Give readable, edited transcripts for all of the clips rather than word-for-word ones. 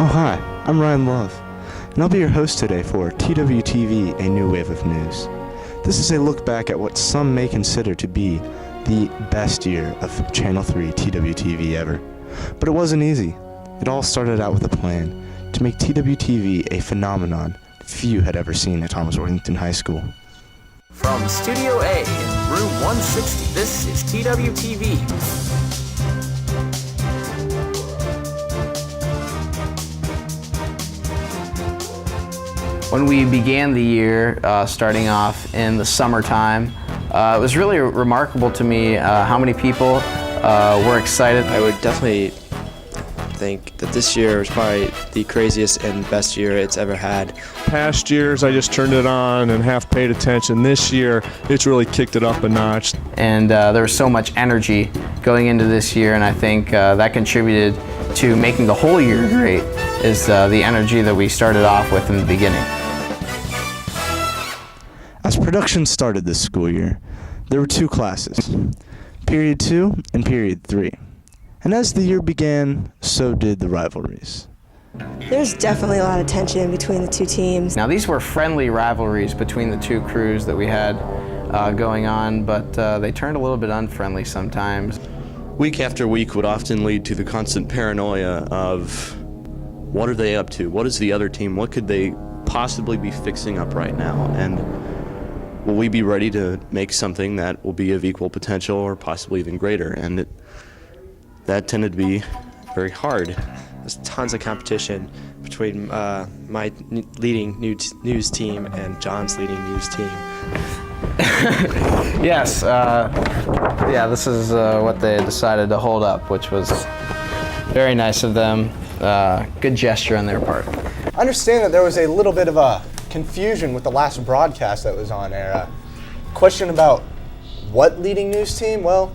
Oh hi, I'm Ryan Love, and I'll be your host today for TWTV, A New Wave of News. This is a look back at what some may consider to be the best year of Channel 3 TWTV ever. But it wasn't easy. It all started out with a plan to make TWTV a phenomenon few had ever seen at Thomas Worthington High School. From Studio A in room 160, this is TWTV. When we began the year, starting off in the summertime, it was really remarkable to me how many people were excited. I would definitely think that this year was probably the craziest and best year it's ever had. Past years, I just turned it on and half paid attention. This year, it's really kicked it up a notch. And there was so much energy going into this year, and I think that contributed to making the whole year great, is the energy that we started off with in the beginning. As production started this school year, there were two classes, Period 2 and Period 3. And as the year began, so did the rivalries. There's definitely a lot of tension between the two teams. Now these were friendly rivalries between the two crews that we had going on, but they turned a little bit unfriendly sometimes. Week after week would often lead to the constant paranoia of what are they up to? What is the other team? What could they possibly be fixing up right now? And will we be ready to make something that will be of equal potential or possibly even greater? And that tended to be very hard. There's tons of competition between my leading news team and John's leading news team. Yes, yeah, this is what they decided to hold up, which was very nice of them. Good gesture on their part. I understand that there was a little bit of a confusion with the last broadcast that was on air. Question about what leading news team? Well,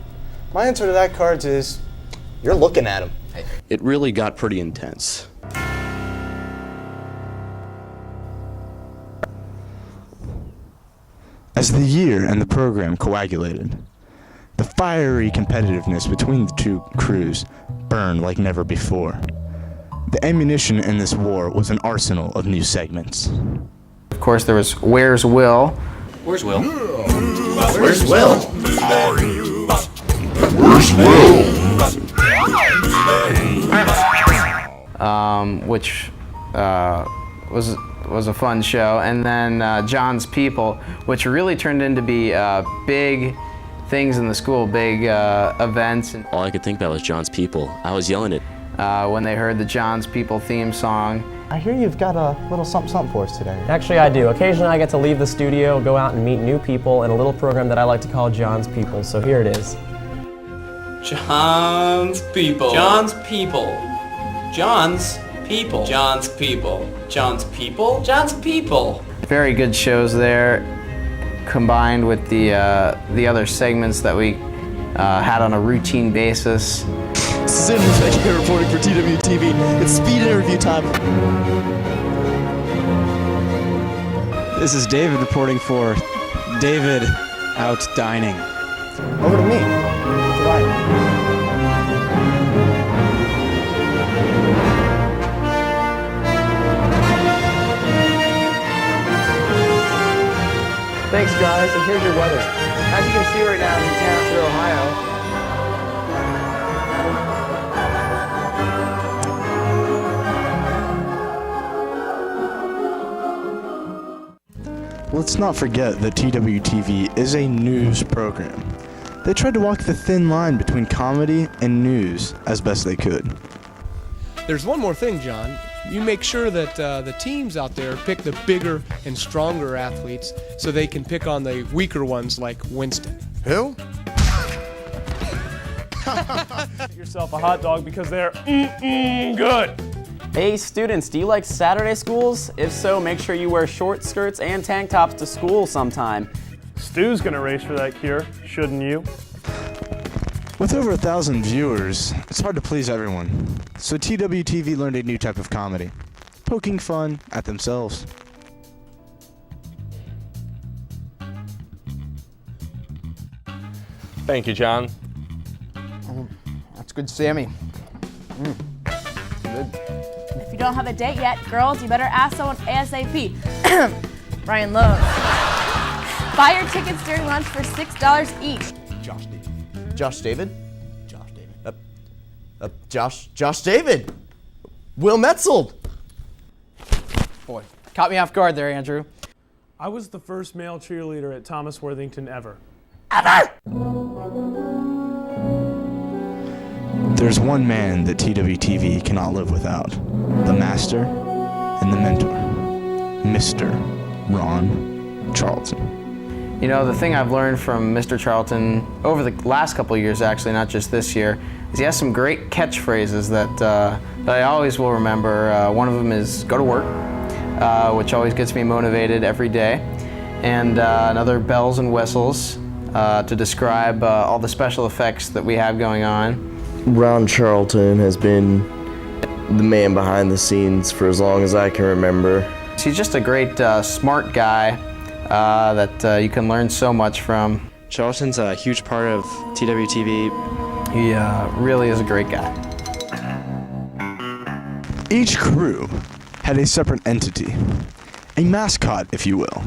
my answer to that, Cards, is you're looking at them. It really got pretty intense. As the year and the program coagulated, the fiery competitiveness between the two crews burned like never before. The ammunition in this war was an arsenal of new segments. Of course, there was Where's Will? Where's Will? Where's Will? Where's Will? Which was a fun show, and then John's People, which really turned into be big things in the school, big events. All I could think about was John's People. I was yelling it. When they heard the John's People theme song. I hear you've got a little something for us today. Actually, I do. Occasionally I get to leave the studio, go out and meet new people in a little program that I like to call John's People, so here it is. John's People. John's People. John's People. John's People. John's People. John's People. Very good shows there, combined with the other segments that we had on a routine basis. This is Andrew here reporting for TWTV. It's speed interview time. This is David reporting for David Out Dining. Over to me. Goodbye. Thanks, guys, and here's your weather. As you can see right now in Canada, Ohio, Let's not forget that TWTV is a news program. They tried to walk the thin line between comedy and news as best they could. There's one more thing, John. You make sure that the teams out there pick the bigger and stronger athletes so they can pick on the weaker ones like Winston. Who? Get yourself a hot dog because they're good. Hey students, do you like Saturday schools? If so, make sure you wear short skirts and tank tops to school sometime. Stu's gonna race for that cure, shouldn't you? With over 1,000 viewers, it's hard to please everyone. So TWTV learned a new type of comedy, poking fun at themselves. Thank you, John. That's good, Sammy. Good. If you don't have a date yet, girls, you better ask someone ASAP. Ryan Lowe. Buy your tickets during lunch for $6 each. Josh David. Josh David? Josh David. Will Metzold. Boy, caught me off guard there, Andrew. I was the first male cheerleader at Thomas Worthington ever. There's one man that TWTV cannot live without. The master and the mentor. Mr. Ron Charlton. You know, the thing I've learned from Mr. Charlton over the last couple of years, actually, not just this year, is he has some great catchphrases that I always will remember. One of them is "go to work," which always gets me motivated every day, and another "bells and whistles" to describe all the special effects that we have going on. Ron Charlton has been the man behind the scenes for as long as I can remember. He's just a great, smart guy that you can learn so much from. Charlton's a huge part of TWTV. He really is a great guy. Each crew had a separate entity, a mascot, if you will.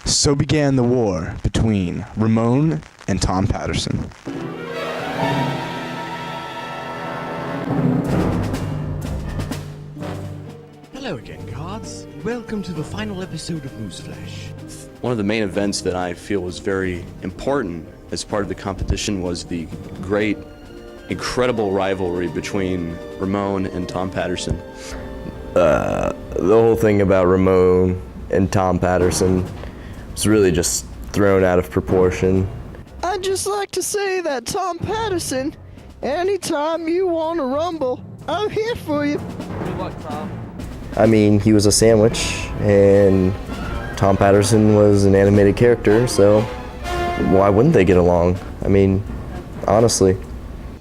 So began the war between Ramon and Tom Patterson. Hello again, cards. Welcome to the final episode of Newsflash. One of the main events that I feel was very important as part of the competition was the great, incredible rivalry between Ramon and Tom Patterson. The whole thing about Ramon and Tom Patterson was really just thrown out of proportion. I'd just like to say that Tom Patterson, anytime you want to rumble, I'm here for you. Good luck, Tom. I mean, he was a sandwich, and Tom Patterson was an animated character, so why wouldn't they get along? I mean, honestly.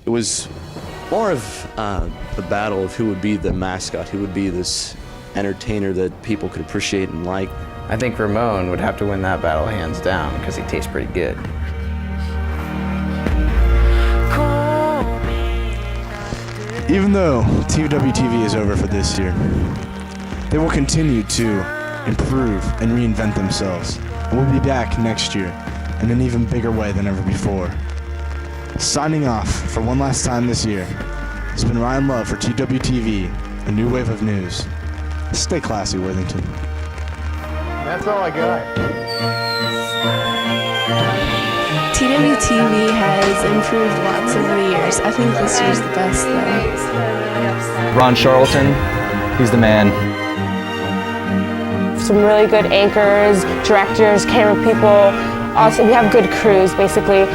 It was more of a battle of who would be the mascot, who would be this entertainer that people could appreciate and like. I think Ramon would have to win that battle hands down because he tastes pretty good. Even though TWTV is over for this year, they will continue to improve and reinvent themselves. And we'll be back next year in an even bigger way than ever before. Signing off for one last time this year, it's been Ryan Love for TWTV, a new wave of news. Stay classy, Worthington. That's all I got. TWTV has improved lots over the years. I think this year's the best, though. Ron Charlton, he's the man. Some really good anchors, directors, camera people. Also, we have good crews, basically.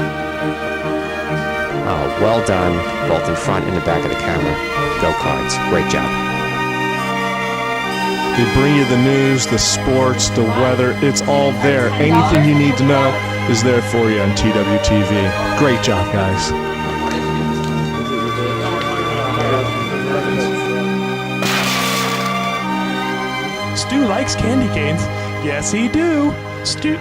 Well done, both in front and the back of the camera. Go Cards. Great job. They bring you the news, the sports, the weather. It's all there. Anything you need to know is there for you on TWTV. Great job, guys. Stu likes candy canes. Yes, he do. Stu.